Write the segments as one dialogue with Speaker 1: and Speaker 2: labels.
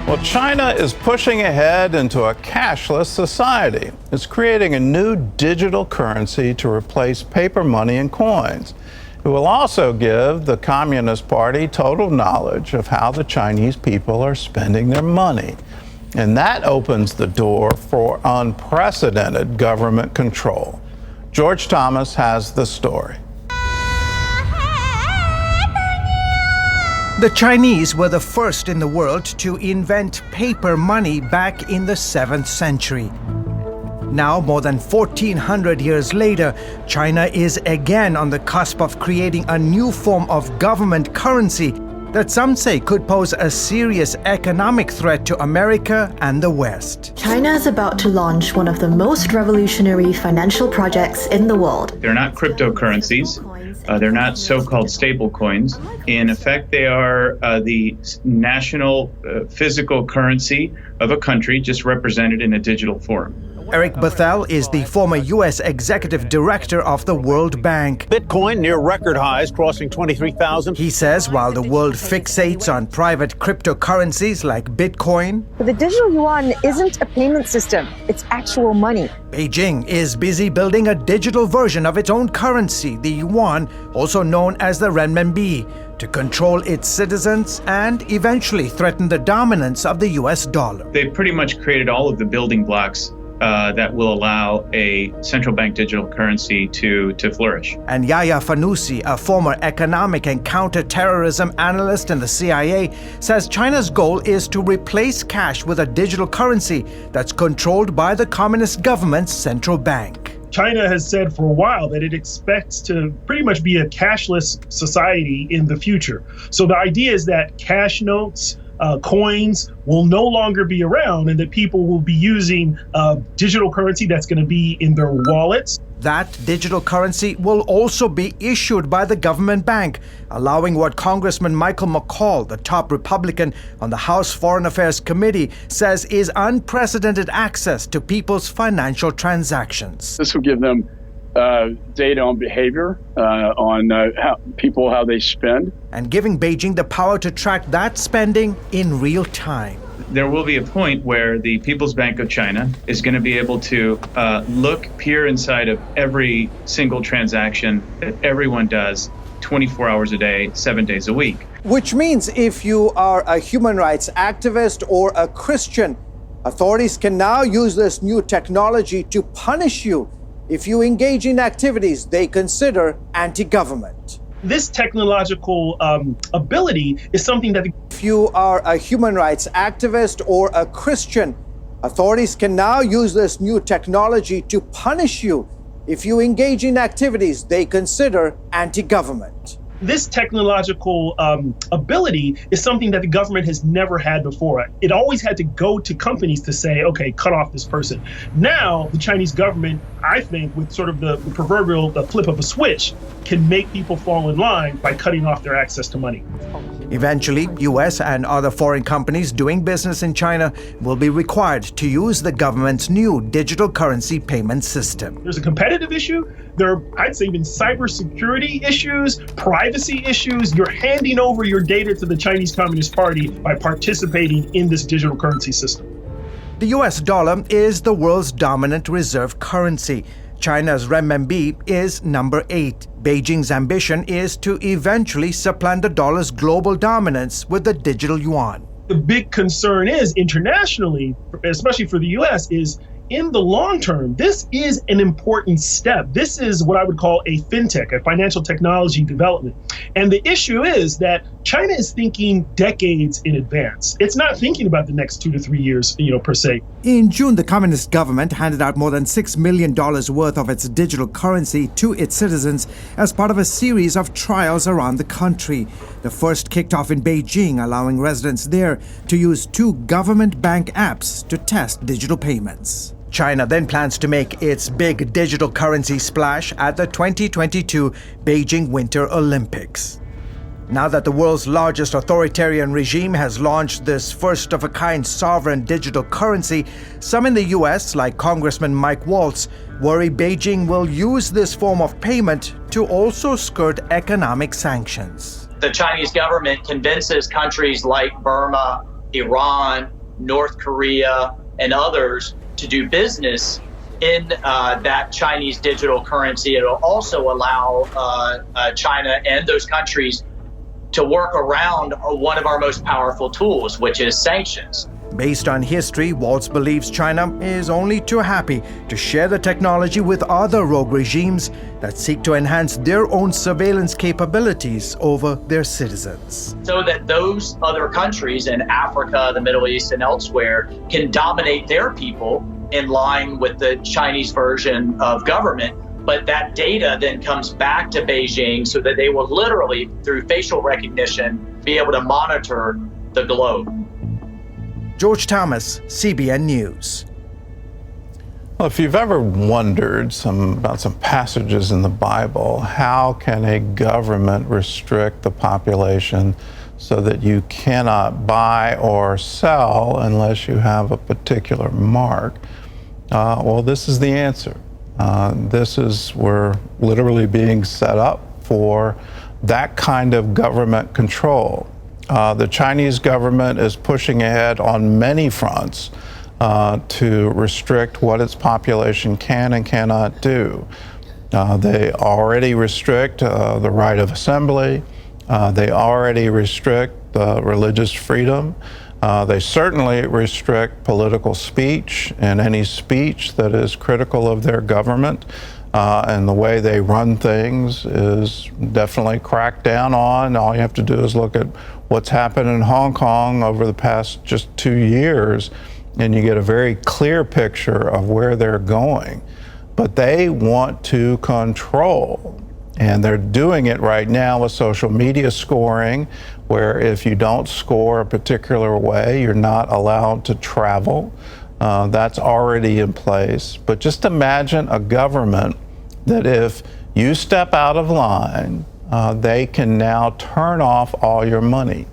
Speaker 1: Well, China is pushing ahead into a cashless society. It's creating a new digital currency to replace paper money and coins. It will also give the Communist Party total knowledge of how the Chinese people are spending their money. And that opens the door for unprecedented government control. George Thomas has the story.
Speaker 2: The Chinese were the first in the world to invent paper money back in the 7th century. Now, more than 1,400 years later, China is again on the cusp of creating a new form of government currency that some say could pose a serious economic threat to America and the West.
Speaker 3: China is about to launch one of the most revolutionary financial projects in the world.
Speaker 4: They're not cryptocurrencies. They're not so-called stable coins. In effect, they are the national physical currency of a country, just represented in a digital form.
Speaker 2: Eric Bethel is the former U.S. executive director of the World Bank.
Speaker 5: Bitcoin near record highs, crossing 23,000.
Speaker 2: He says while the world fixates on private cryptocurrencies like Bitcoin,
Speaker 6: but the digital yuan isn't a payment system, it's actual money.
Speaker 2: Beijing is busy building a digital version of its own currency, the yuan, also known as the renminbi, to control its citizens and eventually threaten the dominance of the U.S. dollar.
Speaker 4: They pretty much created all of the building blocks that will allow a central bank digital currency to flourish.
Speaker 2: And Yahya Fanusi, a former economic and counterterrorism analyst in the CIA, says China's goal is to replace cash with a digital currency that's controlled by the communist government's central bank.
Speaker 7: China has said for a while that it expects to pretty much be a cashless society in the future. So the idea is that cash notes, coins will no longer be around and that people will be using digital currency that's going to be in their wallets.
Speaker 2: That digital currency will also be issued by the government bank, allowing what Congressman Michael McCaul, the top Republican on the House Foreign Affairs Committee, says is unprecedented access to people's financial transactions.
Speaker 8: This will give them data on behavior, on how they spend.
Speaker 2: And giving Beijing the power to track that spending in real time.
Speaker 4: There will be a point where the People's Bank of China is going to be able to peer inside of every single transaction that everyone does 24 hours a day, 7 days a week.
Speaker 5: Which means if you are a human rights activist or a Christian, authorities can now use this new technology to punish you if you engage in activities they consider anti-government.
Speaker 7: This technological ability is something that
Speaker 5: if you are a human rights activist or a Christian, authorities can now use this new technology to punish you if you engage in activities they consider anti-government.
Speaker 7: This technological ability is something that the government has never had before. It always had to go to companies to say, okay, cut off this person. Now, the Chinese government, I think, with sort of the proverbial flip of a switch, can make people fall in line by cutting off their access to money.
Speaker 2: Eventually, U.S. and other foreign companies doing business in China will be required to use the government's new digital currency payment system.
Speaker 7: There's a competitive issue. There are, I'd say, even cybersecurity issues, privacy issues. You're handing over your data to the Chinese Communist Party by participating in this digital currency system.
Speaker 2: The U.S. dollar is the world's dominant reserve currency. China's renminbi is number 8. Beijing's ambition is to eventually supplant the dollar's global dominance with the digital yuan.
Speaker 7: The big concern is internationally, especially for the U.S., is in the long term, this is an important step. This is what I would call a fintech, a financial technology development. And the issue is that China is thinking decades in advance. It's not thinking about the next 2 to 3 years, per se.
Speaker 2: In June, the communist government handed out more than $6 million worth of its digital currency to its citizens as part of a series of trials around the country. The first kicked off in Beijing, allowing residents there to use 2 government bank apps to test digital payments. China then plans to make its big digital currency splash at the 2022 Beijing Winter Olympics. Now that the world's largest authoritarian regime has launched this first-of-a-kind sovereign digital currency, some in the U.S., like Congressman Mike Waltz, worry Beijing will use this form of payment to also skirt economic sanctions.
Speaker 9: The Chinese government convinces countries like Burma Iran, North Korea, and others to do business in that Chinese digital currency. It'll also allow China and those countries to work around one of our most powerful tools, which is sanctions.
Speaker 2: Based on history, Waltz believes China is only too happy to share the technology with other rogue regimes that seek to enhance their own surveillance capabilities over their citizens.
Speaker 9: So that those other countries in Africa, the Middle East, and elsewhere can dominate their people in line with the Chinese version of government. But that data then comes back to Beijing so that they will literally, through facial recognition, be able to monitor the globe.
Speaker 2: George Thomas, CBN News.
Speaker 1: Well, if you've ever wondered about some passages in the Bible, how can a government restrict the population so that you cannot buy or sell unless you have a particular mark? Well, this is the answer. We're literally being set up for that kind of government control. The Chinese government is pushing ahead on many fronts to restrict what its population can and cannot do. They already restrict the right of assembly. They already restrict religious freedom. They certainly restrict political speech and any speech that is critical of their government. And the way they run things is definitely cracked down on. All you have to do is look at what's happened in Hong Kong over the past just 2 years, and you get a very clear picture of where they're going. But they want to control, and they're doing it right now with social media scoring, where if you don't score a particular way, you're not allowed to travel. That's already in place. But just imagine a government that if you step out of line, they can now turn off all your money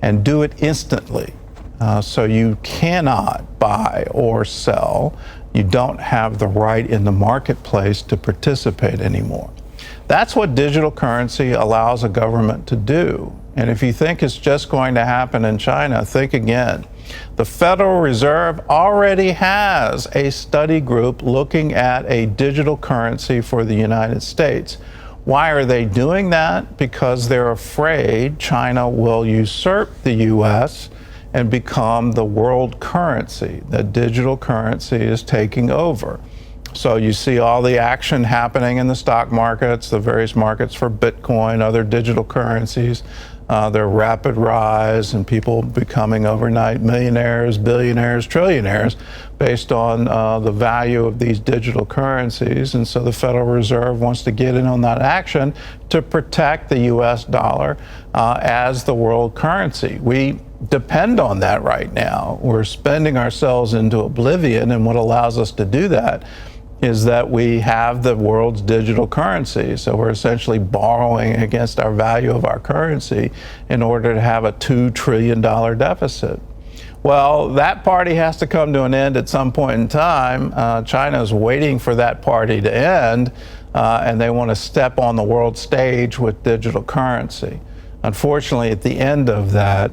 Speaker 1: and do it instantly. So you cannot buy or sell. You don't have the right in the marketplace to participate anymore. That's what digital currency allows a government to do. And if you think it's just going to happen in China, think again. The Federal Reserve already has a study group looking at a digital currency for the United States. Why are they doing that? Because they're afraid China will usurp the U.S. and become the world currency. That digital currency is taking over. So you see all the action happening in the stock markets, the various markets for Bitcoin, other digital currencies, their rapid rise and people becoming overnight millionaires, billionaires, trillionaires based on the value of these digital currencies. And so the Federal Reserve wants to get in on that action to protect the U.S. dollar as the world currency. We depend on that right now. We're spending ourselves into oblivion, and what allows us to do that is that we have the world's digital currency. So we're essentially borrowing against our value of our currency in order to have a $2 trillion deficit. Well, that party has to come to an end at some point in time. China is waiting for that party to end, and they want to step on the world stage with digital currency. Unfortunately, at the end of that,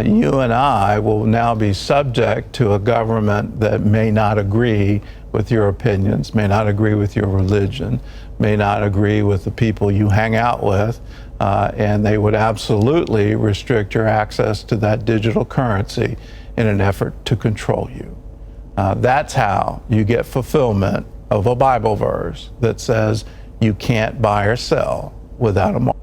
Speaker 1: you and I will now be subject to a government that may not agree with your opinions, may not agree with your religion, may not agree with the people you hang out with, and they would absolutely restrict your access to that digital currency in an effort to control you. That's how you get fulfillment of a Bible verse that says you can't buy or sell without a mark.